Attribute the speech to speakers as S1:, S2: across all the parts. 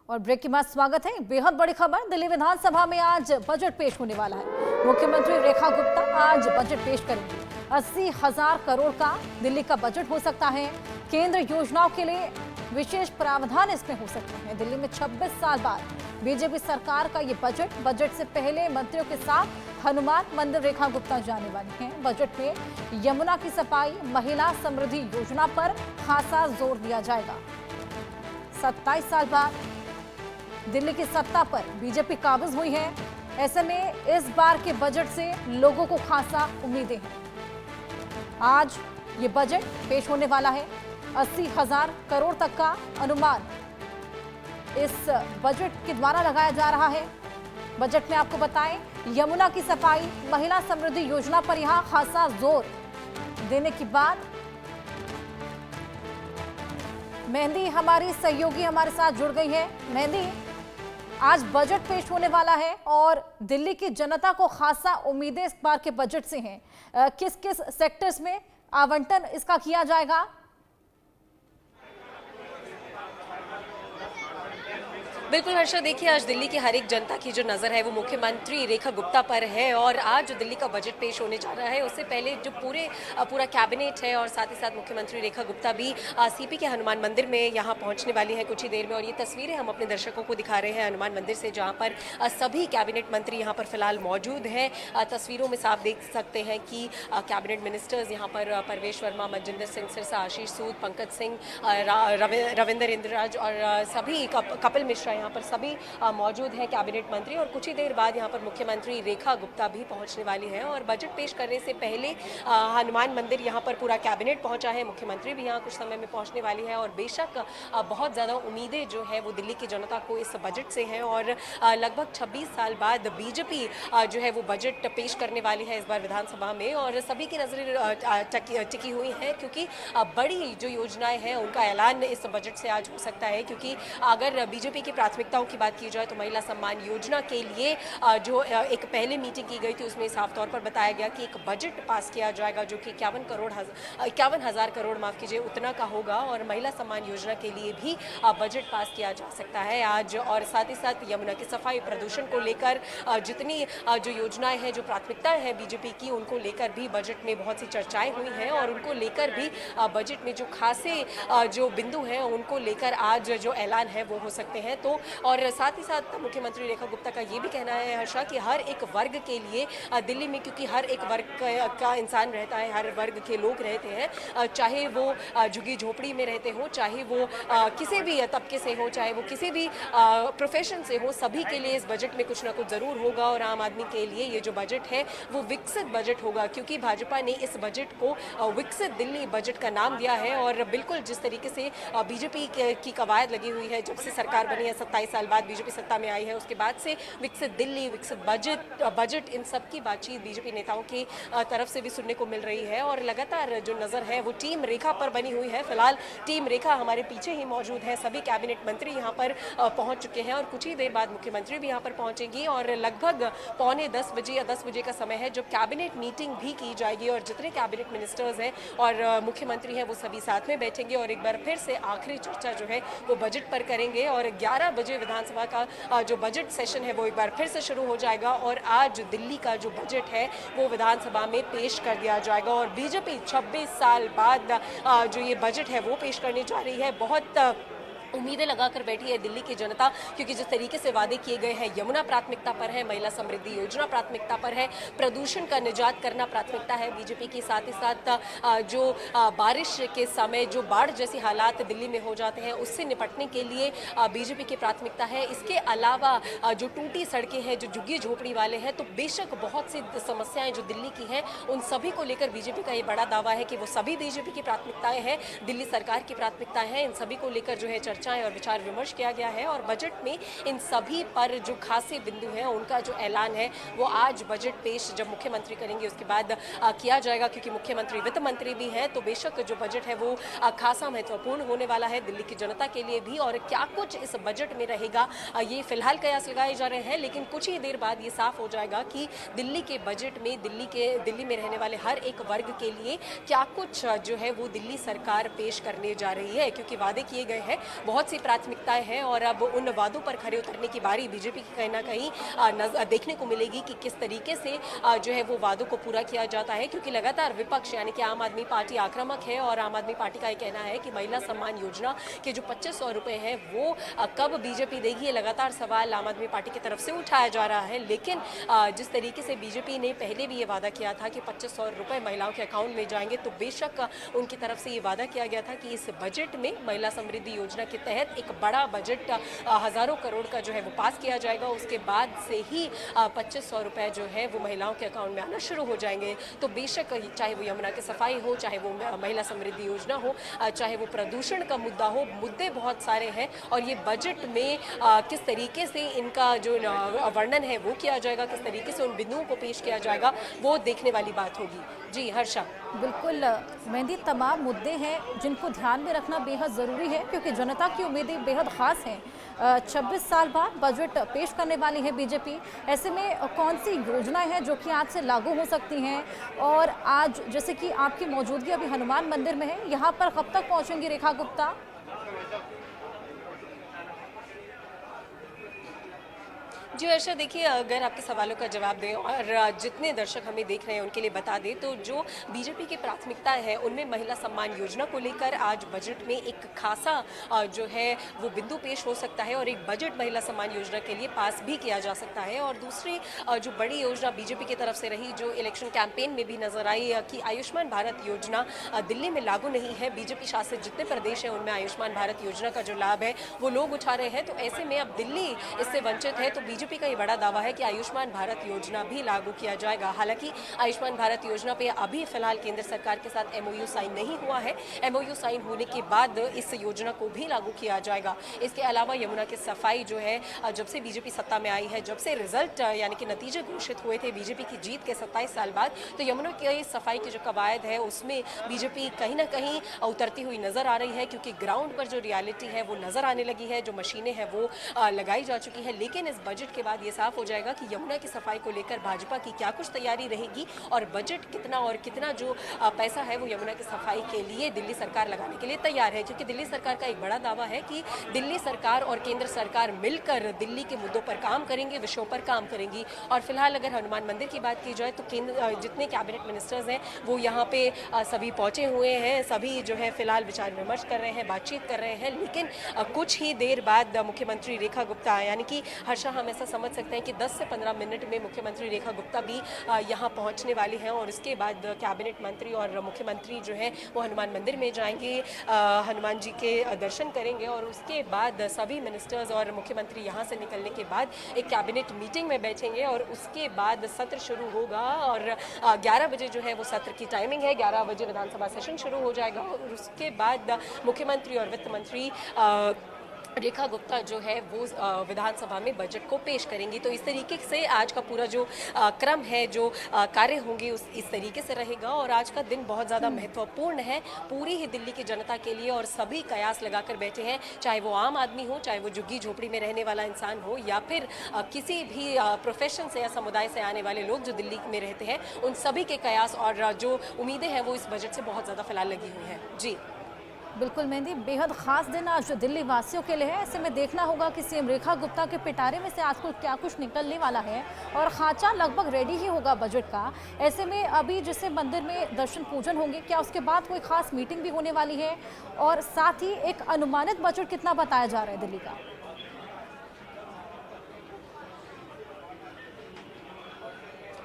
S1: और ब्रेक के बाद स्वागत है। बेहद बड़ी खबर, दिल्ली विधानसभा में आज बजट पेश होने वाला है। मुख्यमंत्री रेखा गुप्ता आज बजट पेश करेंगी। 80,000 करोड़ का दिल्ली का बजट हो सकता है। केंद्र योजनाओं के लिए विशेष प्रावधान इसमें हो सकते हैं। दिल्ली में 26 साल बाद बीजेपी सरकार का ये बजट से पहले मंत्रियों के साथ हनुमान मंदिर रेखा गुप्ता जाने वाली हैं। बजट में यमुना की सफाई, महिला समृद्धि योजना पर खासा जोर दिया जाएगा। 27 साल बाद दिल्ली की सत्ता पर बीजेपी काबिज हुई है। ऐसे में इस बार के बजट से लोगों को खासा उम्मीदें हैं। आज ये बजट पेश होने वाला है। 80,000 करोड़ तक का अनुमान इस बजट के द्वारा लगाया जा रहा है। बजट में आपको बताएं, यमुना की सफाई, महिला समृद्धि योजना पर यहां खासा जोर देने की बात। मेहंदी हमारी सहयोगी हमारे साथ जुड़ गई है। मेहंदी, आज बजट पेश होने वाला है और दिल्ली की जनता को खासा उम्मीदें इस बार के बजट से हैं। किस किस सेक्टर्स में आवंटन इसका किया जाएगा?
S2: बिल्कुल हर्षा, देखिए आज दिल्ली की हर एक जनता की जो नज़र है वो मुख्यमंत्री रेखा गुप्ता पर है और आज जो दिल्ली का बजट पेश होने जा रहा है उससे पहले जो पूरा कैबिनेट है और साथ ही साथ मुख्यमंत्री रेखा गुप्ता भी सीपी के हनुमान मंदिर में यहाँ पहुँचने वाली है कुछ ही देर में। और ये तस्वीरें हम अपने दर्शकों को दिखा रहे हैं हनुमान मंदिर से, जहाँ पर सभी कैबिनेट मंत्री यहाँ पर फिलहाल मौजूद हैं। तस्वीरों में साफ देख सकते हैं कि कैबिनेट मिनिस्टर्स यहाँ पर परवेश वर्मा, मनजिंदर सिंह सिरसा, आशीष सूद, पंकज सिंह, रविंद्र इंद्रराज और सभी कपिल मिश्रा यहाँ पर सभी मौजूद हैं कैबिनेट मंत्री। और कुछ ही देर बाद यहाँ पर मुख्यमंत्री रेखा गुप्ता भी पहुंचने वाली है। और बजट पेश करने से पहले हनुमान मंदिर यहाँ पर पूरा कैबिनेट पहुंचा है। मुख्यमंत्री भी यहाँ कुछ समय में पहुंचने वाली है। और बेशक बहुत ज़्यादा उम्मीदें जो है वो दिल्ली की जनता को इस बजट से हैं। और लगभग 26 साल बाद बीजेपी जो है वो बजट पेश करने वाली है इस बार विधानसभा में। और सभी की नजरें टिकी हुई हैं क्योंकि बड़ी जो योजनाएं हैं उनका ऐलान इस बजट से आज हो सकता है। क्योंकि अगर बीजेपी की प्राथमिकताओं की बात की जाए तो महिला सम्मान योजना के लिए जो एक पहले मीटिंग की गई थी उसमें साफ तौर पर बताया गया कि एक बजट पास किया जाएगा जो कि 51,000 करोड़ माफ कीजिए उतना का होगा। और महिला सम्मान योजना के लिए भी बजट पास किया जा सकता है आज। और साथ ही साथ यमुना की सफाई, प्रदूषण को लेकर जितनी जो योजनाएं हैं, जो प्राथमिकताएं हैं बीजेपी की, उनको लेकर भी बजट में बहुत सी चर्चाएं हुई हैं। और उनको लेकर भी बजट में जो खासे जो बिंदु हैं उनको लेकर आज जो ऐलान है वो हो सकते हैं। तो और साथ ही साथ मुख्यमंत्री रेखा गुप्ता का ये भी कहना है हर्षा कि हर एक वर्ग के लिए दिल्ली में, क्योंकि हर एक वर्ग का इंसान रहता है, हर वर्ग के लोग रहते हैं, चाहे वो झुग्गी झोपड़ी में रहते हो, चाहे वो किसी भी तबके से हो, चाहे वो किसी भी प्रोफेशन से हो, सभी के लिए इस बजट में कुछ ना कुछ ज़रूर होगा। और आम आदमी के लिए ये जो बजट है वो विकसित बजट होगा क्योंकि भाजपा ने इस बजट को विकसित दिल्ली बजट का नाम दिया है। और बिल्कुल जिस तरीके से बीजेपी की कवायद लगी हुई है जब से सरकार बनी है, 27 साल बाद बीजेपी सत्ता में आई है, उसके बाद से विकसित दिल्ली, विकसित बजट इन सब की बातचीत बीजेपी नेताओं की तरफ से भी सुनने को मिल रही है। और लगातार जो नज़र है वो टीम रेखा पर बनी हुई है। फिलहाल टीम रेखा हमारे पीछे ही मौजूद है। सभी कैबिनेट मंत्री यहाँ पर पहुँच चुके हैं और कुछ ही देर बाद मुख्यमंत्री भी यहाँ पर पहुँचेंगी। और लगभग 9:45 बजे या 10 बजे का समय है जब कैबिनेट मीटिंग भी की जाएगी और जितने कैबिनेट मिनिस्टर्स हैं और मुख्यमंत्री हैं वो सभी साथ में बैठेंगे और एक बार फिर से आखिरी चर्चा जो है वो बजट पर करेंगे। और 11 बजे विधानसभा का जो बजट सेशन है वो एक बार फिर से शुरू हो जाएगा। और आज दिल्ली का जो बजट है वो विधानसभा में पेश कर दिया जाएगा। और बीजेपी 26 साल बाद जो ये बजट है वो पेश करने जा रही है। बहुत उम्मीदें लगाकर बैठी है दिल्ली की जनता क्योंकि जिस तरीके से वादे किए गए हैं, यमुना प्राथमिकता पर है, महिला समृद्धि योजना प्राथमिकता पर है, प्रदूषण का निजात करना प्राथमिकता है बीजेपी की। साथ ही साथ जो बारिश के समय जो बाढ़ जैसी हालात दिल्ली में हो जाते हैं उससे निपटने के लिए बीजेपी की प्राथमिकता है। इसके अलावा जो टूटी सड़कें हैं, जो झुग्गी झोपड़ी वाले हैं, तो बेशक बहुत सी समस्याएं जो दिल्ली की हैं उन सभी को लेकर बीजेपी का ये बड़ा दावा है कि वो सभी बीजेपी की प्राथमिकताएं हैं, दिल्ली सरकार की प्राथमिकताएं हैं। इन सभी को लेकर जो है चर्चाएं और विचार विमर्श किया गया है। और बजट में इन सभी पर जो खासे बिंदु हैं उनका जो ऐलान है वो आज बजट पेश जब मुख्यमंत्री करेंगे उसके बाद किया जाएगा। क्योंकि मुख्यमंत्री वित्त मंत्री भी हैं तो बेशक जो बजट है वो खासा महत्वपूर्ण होने वाला है दिल्ली की जनता के लिए भी। और क्या कुछ इस बजट में रहेगा ये फिलहाल कयास लगाए जा रहे हैं, लेकिन कुछ ही देर बाद ये साफ हो जाएगा कि दिल्ली के बजट में दिल्ली में रहने वाले हर एक वर्ग के लिए क्या कुछ जो है वो दिल्ली सरकार पेश करने जा रही है। क्योंकि वादे किए गए हैं बहुत सी प्राथमिकताएं हैं और अब उन वादों पर खरे उतरने की बारी बीजेपी की कहीं ना कहीं देखने को मिलेगी कि किस तरीके से जो है वो वादों को पूरा किया जाता है, क्योंकि लगातार विपक्ष यानी कि आम आदमी पार्टी आक्रामक है और आम आदमी पार्टी का ये कहना है कि महिला सम्मान योजना के जो 2500 रुपए हैं वो कब बीजेपी देगी, ये लगातार सवाल आम आदमी पार्टी की तरफ से उठाया जा रहा है। लेकिन जिस तरीके से बीजेपी ने पहले भी ये वादा किया था कि 2500 रुपए महिलाओं के अकाउंट में जाएंगे, तो बेशक उनकी तरफ से ये वादा किया गया था कि इस बजट में महिला समृद्धि योजना के तहत एक बड़ा बजट हजारों करोड़ का जो है वो पास किया जाएगा। उसके बाद से ही 2500 रुपए जो है वो महिलाओं के अकाउंट में आना शुरू हो जाएंगे। तो बेशक चाहे वो यमुना की सफाई हो, चाहे वो महिला समृद्धि योजना हो, चाहे वो प्रदूषण का मुद्दा हो, मुद्दे बहुत सारे हैं और ये बजट में किस तरीके से इनका जो वर्णन है वो किया जाएगा, किस तरीके से उन बिंदुओं को पेश किया जाएगा, वो देखने वाली बात होगी। जी हर्षा।
S1: बिल्कुल मेहंदी, तमाम मुद्दे हैं जिनको ध्यान में रखना बेहद ज़रूरी है क्योंकि जनता की उम्मीदें बेहद ख़ास हैं। 26 साल बाद बजट पेश करने वाली है बीजेपी। ऐसे में कौन सी योजनाएं हैं जो कि आज से लागू हो सकती हैं? और आज जैसे कि आपकी मौजूदगी अभी हनुमान मंदिर में है, यहाँ पर कब तक पहुँचेंगी रेखा गुप्ता?
S2: जी हर्षा, देखिए अगर आपके सवालों का जवाब दें और जितने दर्शक हमें देख रहे हैं उनके लिए बता दें तो जो बीजेपी की प्राथमिकता है उनमें महिला सम्मान योजना को लेकर आज बजट में एक खासा जो है वो बिंदु पेश हो सकता है और एक बजट महिला सम्मान योजना के लिए पास भी किया जा सकता है। और दूसरी जो बड़ी योजना बीजेपी की तरफ से रही, जो इलेक्शन कैंपेन में भी नजर आई कि आयुष्मान भारत योजना दिल्ली में लागू नहीं है, बीजेपी शासित जितने प्रदेश हैं उनमें आयुष्मान भारत योजना का जो लाभ है वो लोग उठा रहे हैं, तो ऐसे में अब दिल्ली इससे वंचित है। तो बीजेपी का ये बड़ा दावा है कि आयुष्मान भारत योजना भी लागू किया जाएगा। हालांकि आयुष्मान भारत योजना पे अभी फिलहाल केंद्र सरकार के साथ एमओयू साइन नहीं हुआ है। एमओयू साइन होने के बाद इस योजना को भी लागू किया जाएगा। इसके अलावा यमुना की सफाई जो है, जब से बीजेपी सत्ता में आई है, जब से रिजल्ट यानी कि नतीजे घोषित हुए थे बीजेपी की जीत के 27 साल बाद, तो यमुना की सफाई की जो कवायद है उसमें बीजेपी कहीं ना कहीं उतरती हुई नजर आ रही है, क्योंकि ग्राउंड पर जो रियलिटी है वो नजर आने लगी है, जो मशीनें हैं वो लगाई जा चुकी है। लेकिन इस बजट के बाद ये साफ हो जाएगा कि यमुना की सफाई को लेकर भाजपा की क्या कुछ तैयारी रहेगी और बजट कितना और कितना जो पैसा है वो यमुना की सफाई के लिए दिल्ली सरकार लगाने के लिए तैयार है। क्योंकि दिल्ली सरकार का एक बड़ा दावा है कि दिल्ली सरकार और केंद्र सरकार मिलकर दिल्ली के मुद्दों पर काम करेंगे, विषयों पर काम करेंगी। और फिलहाल अगर हनुमान मंदिर की बात की जाए तो केंद्र जितने कैबिनेट मिनिस्टर्स हैं वो यहाँ पे सभी पहुंचे हुए हैं, सभी जो है फिलहाल विचार विमर्श कर रहे हैं, बातचीत कर रहे हैं। लेकिन कुछ ही देर बाद मुख्यमंत्री रेखा गुप्ता यानी कि हर्षा, हम ऐसा समझ सकते हैं कि 10 से 15 मिनट में मुख्यमंत्री रेखा गुप्ता भी यहाँ पहुँचने वाली हैं और उसके बाद कैबिनेट मंत्री और मुख्यमंत्री जो है वो हनुमान मंदिर में जाएंगे, हनुमान जी के दर्शन करेंगे और उसके बाद सभी मिनिस्टर्स और मुख्यमंत्री यहाँ से निकलने के बाद एक कैबिनेट मीटिंग में बैठेंगे और उसके बाद सत्र शुरू होगा। और 11 बजे जो है वो सत्र की टाइमिंग है, 11 बजे विधानसभा सेशन शुरू हो जाएगा और उसके बाद मुख्यमंत्री और वित्त मंत्री रेखा गुप्ता जो है वो विधानसभा में बजट को पेश करेंगी। तो इस तरीके से आज का पूरा जो क्रम है, जो कार्य होंगे इस तरीके से रहेगा और आज का दिन बहुत ज़्यादा महत्वपूर्ण है पूरी ही दिल्ली की जनता के लिए। और सभी कयास लगाकर बैठे हैं, चाहे वो आम आदमी हो, चाहे वो झुग्गी झोपड़ी में रहने वाला इंसान हो या फिर किसी भी प्रोफेशन से या समुदाय से आने वाले लोग जो दिल्ली में रहते हैं, उन सभी के कयास और जो उम्मीदें हैं वो इस बजट से बहुत ज़्यादा फिलहाल लगी हुई हैं। जी
S1: बिल्कुल मेहंदी, बेहद खास दिन आज दिल्ली वासियों के लिए है। ऐसे में देखना होगा कि सीएम रेखा गुप्ता के पिटारे में से आज को क्या कुछ निकलने वाला है और खाचा लगभग रेडी ही होगा बजट का। ऐसे में अभी जैसे मंदिर में दर्शन पूजन होंगे, क्या उसके बाद कोई खास मीटिंग भी होने वाली है? और साथ ही एक अनुमानित बजट कितना बताया जा रहा है दिल्ली का?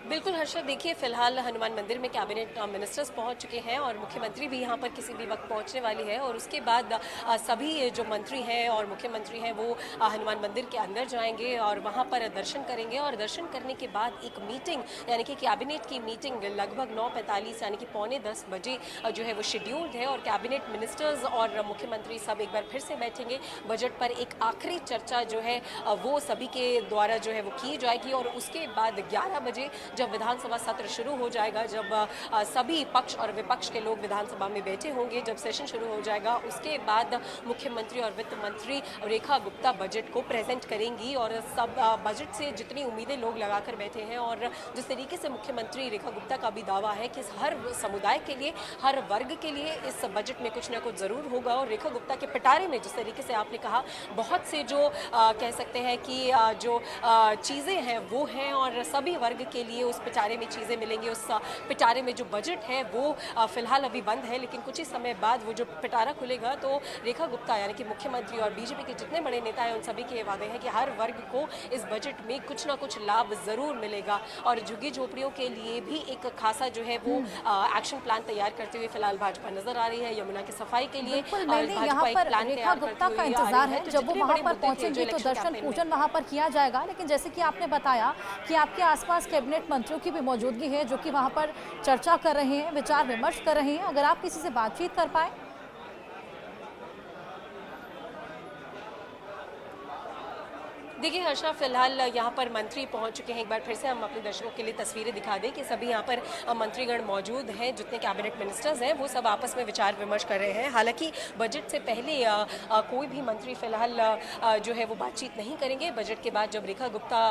S2: बिल्कुल हर्षद, देखिए फिलहाल हनुमान मंदिर में कैबिनेट मिनिस्टर्स पहुंच चुके हैं और मुख्यमंत्री भी यहां पर किसी भी वक्त पहुंचने वाली है और उसके बाद सभी जो मंत्री हैं और मुख्यमंत्री हैं वो हनुमान मंदिर के अंदर जाएंगे और वहां पर दर्शन करेंगे। और दर्शन करने के बाद एक मीटिंग यानी कि कैबिनेट की मीटिंग लगभग 9:45 यानी कि 9:45 बजे जो है वो शेड्यूल्ड है और कैबिनेट मिनिस्टर्स और मुख्यमंत्री सब एक बार फिर से बैठेंगे। बजट पर एक आखिरी चर्चा जो है वो सभी के द्वारा जो है वो की जाएगी और उसके बाद 11 बजे जब विधानसभा सत्र शुरू हो जाएगा, जब सभी पक्ष और विपक्ष के लोग विधानसभा में बैठे होंगे, जब सेशन शुरू हो जाएगा, उसके बाद मुख्यमंत्री और वित्त मंत्री रेखा गुप्ता बजट को प्रेजेंट करेंगी। और सब बजट से जितनी उम्मीदें लोग लगाकर बैठे हैं और जिस तरीके से मुख्यमंत्री रेखा गुप्ता का भी दावा है कि हर समुदाय के लिए, हर वर्ग के लिए इस बजट में कुछ ना कुछ ज़रूर होगा। और रेखा गुप्ता के पिटारे में जिस तरीके से आपने कहा, बहुत से जो कह सकते हैं कि जो चीज़ें हैं वो हैं और सभी वर्ग के लिए उस पिटारे में चीज़ें मिलेंगी। उस पिटारे में जो बजट है वो फिलहाल अभी बंद है, लेकिन कुछ ही समय बाद वो जो पिटारा खुलेगा तो रेखा गुप्ता यानी कि मुख्यमंत्री और बीजेपी के जितने बड़े नेता हैं उन सभी के वादे हैं कि हर वर्ग को इस बजट में कुछ ना कुछ लाभ ज़रूर मिलेगा। और झुग्गी झोपड़ियों के लिए भी एक खासा जो है वो एक्शन प्लान तैयार करते हुए फिलहाल भाजपा नजर आ रही है। यमुना की सफाई के लिए
S1: यहाँ पर रेखा गुप्ता का इंतजार है, जब वो वहाँ पर पहुंचेंगे तो दर्शन पूजन वहाँ पर किया जाएगा। लेकिन जैसे कि आपने बताया कि आपके आसपास कैबिनेट मंत्रियों की भी मौजूदगी है जो कि वहाँ पर चर्चा कर रहे हैं, विचार विमर्श कर रहे हैं। अगर आप किसी से बातचीत कर पाए।
S2: देखिए हर्षा, फिलहाल यहाँ पर मंत्री पहुँच चुके हैं। एक बार फिर से हम अपने दर्शकों के लिए तस्वीरें दिखा दें कि सभी यहाँ पर मंत्रीगण मौजूद हैं, जितने कैबिनेट मिनिस्टर्स हैं वो सब आपस में विचार विमर्श कर रहे हैं। हालांकि बजट से पहले कोई भी मंत्री फिलहाल जो है वो बातचीत नहीं करेंगे। बजट के बाद जब रेखा गुप्ता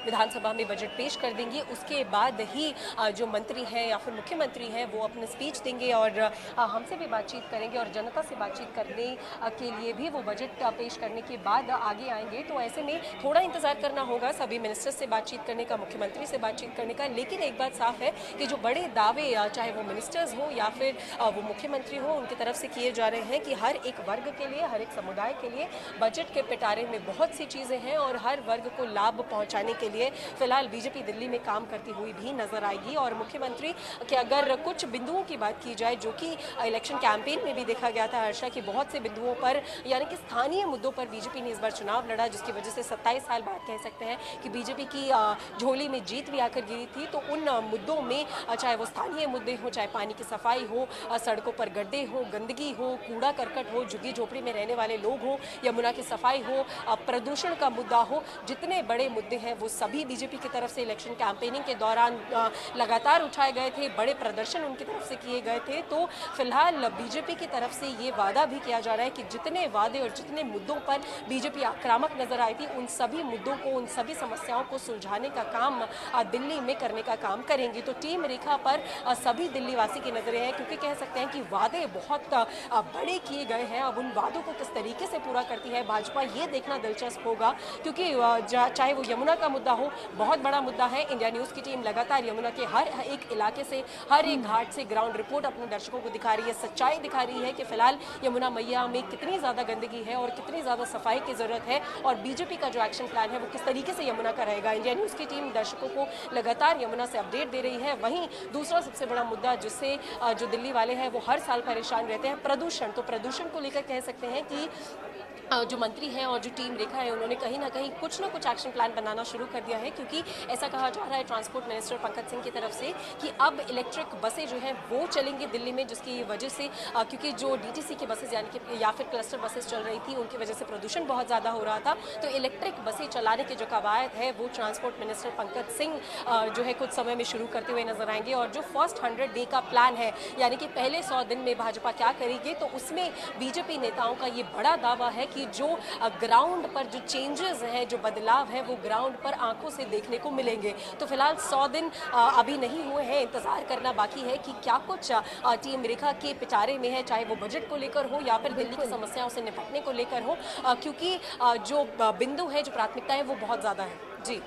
S2: विधानसभा में बजट पेश कर देंगे उसके बाद ही जो मंत्री हैं या फिर मुख्यमंत्री हैं वो अपना स्पीच देंगे और हमसे भी बातचीत करेंगे और जनता से बातचीत करने के लिए भी वो बजट पेश करने के बाद आगे आएंगे। तो ऐसे में थोड़ा इंतजार करना होगा सभी मिनिस्टर्स से बातचीत करने का, मुख्यमंत्री से बातचीत करने का। लेकिन एक बात साफ है कि जो बड़े दावे चाहे वो मिनिस्टर्स हो या फिर वो मुख्यमंत्री हो उनकी तरफ से किए जा रहे हैं कि हर एक वर्ग के लिए, हर एक समुदाय के लिए बजट के पिटारे में बहुत सी चीज़ें हैं और हर वर्ग को लाभ पहुंचाने के लिए फिलहाल बीजेपी दिल्ली में काम करती हुई भी नजर आएगी। और मुख्यमंत्री के अगर कुछ बिंदुओं की बात की जाए जो कि इलेक्शन कैंपेन में भी देखा गया था हर्षा, कि बहुत से बिंदुओं पर यानी कि स्थानीय मुद्दों पर बीजेपी ने इस बार चुनाव लड़ा, जिसकी वजह से 27 साल बाद कह सकते हैं कि बीजेपी की झोली में जीत भी आकर गिरी थी। तो उन मुद्दों में चाहे वो स्थानीय मुद्दे हो, चाहे पानी की सफाई हो, सड़कों पर गड्ढे हो, गंदगी हो, कूड़ा करकट हो, झुग्गी झोपड़ी में रहने वाले लोग हो, यमुना की सफाई हो, प्रदूषण का मुद्दा हो, जितने बड़े मुद्दे हैं वो सभी बीजेपी की तरफ से इलेक्शन कैंपेनिंग के दौरान लगातार उठाए गए थे, बड़े प्रदर्शन उनकी तरफ से किए गए थे। तो फिलहाल बीजेपी की तरफ से ये वादा भी किया जा रहा है कि जितने वादे और जितने मुद्दों पर बीजेपी आक्रामक नजर आई थी उन सभी मुद्दों को, उन सभी समस्याओं को सुलझाने का काम दिल्ली में करने का काम करेंगी। तो टीम रेखा पर सभी दिल्ली वासी की नजरें हैं, क्योंकि कह सकते हैं कि वादे बहुत बड़े किए गए हैं। अब उन वादों को किस तरीके से पूरा करती है भाजपा, ये देखना दिलचस्प होगा, क्योंकि चाहे वो यमुना का मुद्दा हो, बहुत बड़ा मुद्दा है। इंडिया न्यूज़ की टीम लगातार यमुना के हर एक इलाके से, हर एक घाट से ग्राउंड रिपोर्ट अपने दर्शकों को दिखा रही है, सच्चाई दिखा रही है कि फिलहाल यमुना मैया में कितनी ज़्यादा गंदगी है और कितनी ज़्यादा सफाई की ज़रूरत है और बीजेपी का जो एक्शन प्लान है वो किस तरीके से यमुना का रहेगा। इंडिया न्यूज़ की टीम दर्शकों को लगातार यमुना से अपडेट दे रही है। वहीं दूसरा सबसे बड़ा मुद्दा जिससे जो दिल्ली वाले हैं वो हर साल परेशान रहते हैं, प्रदूषण। तो प्रदूषण को लेकर कह सकते हैं कि जो मंत्री हैं और जो टीम रेखा है उन्होंने कहीं ना कहीं कुछ ना कुछ एक्शन प्लान बनाना शुरू कर दिया है, क्योंकि ऐसा कहा जा रहा है ट्रांसपोर्ट मिनिस्टर पंकज सिंह की तरफ से कि अब इलेक्ट्रिक बसें जो हैं वो चलेंगी दिल्ली में, जिसकी वजह से क्योंकि जो डीटीसी की बसेस यानी कि या फिर क्लस्टर बसेस चल रही थी उनकी वजह से प्रदूषण बहुत ज़्यादा हो रहा था। तो इलेक्ट्रिक बसें चलाने की जो कवायद है वो ट्रांसपोर्ट मिनिस्टर पंकज सिंह जो है कुछ समय में शुरू करते हुए नजर आएंगे। और जो फर्स्ट 100 डे का प्लान है यानी कि पहले 100 दिन में भाजपा क्या करेगी, तो उसमें बीजेपी नेताओं का ये बड़ा दावा है कि जो ग्राउंड पर जो चेंजेस हैं, जो बदलाव है वो ग्राउंड पर आंखों से देखने को मिलेंगे। तो फिलहाल 100 दिन अभी नहीं हुए हैं, इंतजार करना बाकी है कि क्या कुछ टीम रेखा के पिटारे में है, चाहे वो बजट को लेकर हो या फिर दिल्ली की समस्याओं से निपटने को लेकर हो, क्योंकि जो बिंदु है, जो प्राथमिकता है वो बहुत ज़्यादा है। जी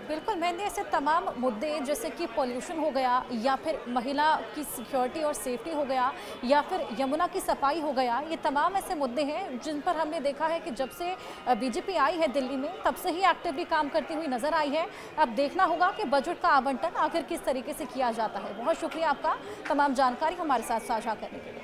S1: बिल्कुल, मैंने ऐसे तमाम मुद्दे जैसे कि पॉल्यूशन हो गया या फिर महिला की सिक्योरिटी और सेफ्टी हो गया या फिर यमुना की सफाई हो गया, ये तमाम ऐसे मुद्दे हैं जिन पर हमने देखा है कि जब से बीजेपी आई है दिल्ली में तब से ही एक्टिवली काम करती हुई नजर आई है। अब देखना होगा कि बजट का आवंटन आखिर किस तरीके से किया जाता है। बहुत शुक्रिया आपका तमाम जानकारी हमारे साथ साझा करने के लिए।